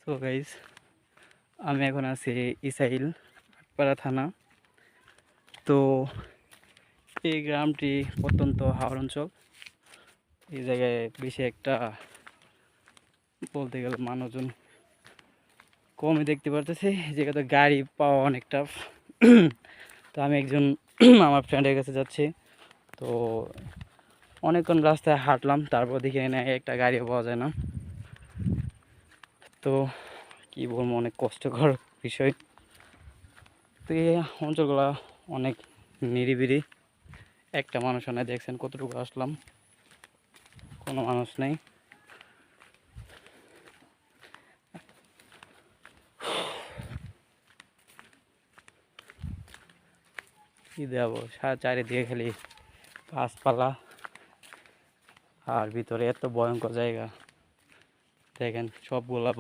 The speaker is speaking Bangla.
তো গাইস, আমি এখন আছি ইসাইল আটপাড়া থানা। তো এই গ্রামটি প্রত্যন্ত হাওড় অঞ্চল। এই জায়গায় বেশি একটা বলতে গেলে মানুষজন কমই দেখতে পারতেছি। এই জায়গাতে গাড়ি পাওয়া অনেক টাফ। তো আমি একজন আমার ফ্রেন্ডের কাছে যাচ্ছি। তো অনেকক্ষণ রাস্তায় হাঁটলাম, তারপর দেখি এখানে একটা গাড়িও পাওয়া যায় না। তো কি বলবো, অনেক কষ্টকর বিষয়। তো এই অঞ্চলগুলো অনেক নিরিবিলি, একটা মানুষও নেই। দেখছেন কতটুকু আসলাম, কোনো মানুষ নেই। কি দেবো, চারিদিকে খালি গাছপালা, আর ভিতরে এত ভয়ঙ্কর জায়গা। দেখেন সবগুলা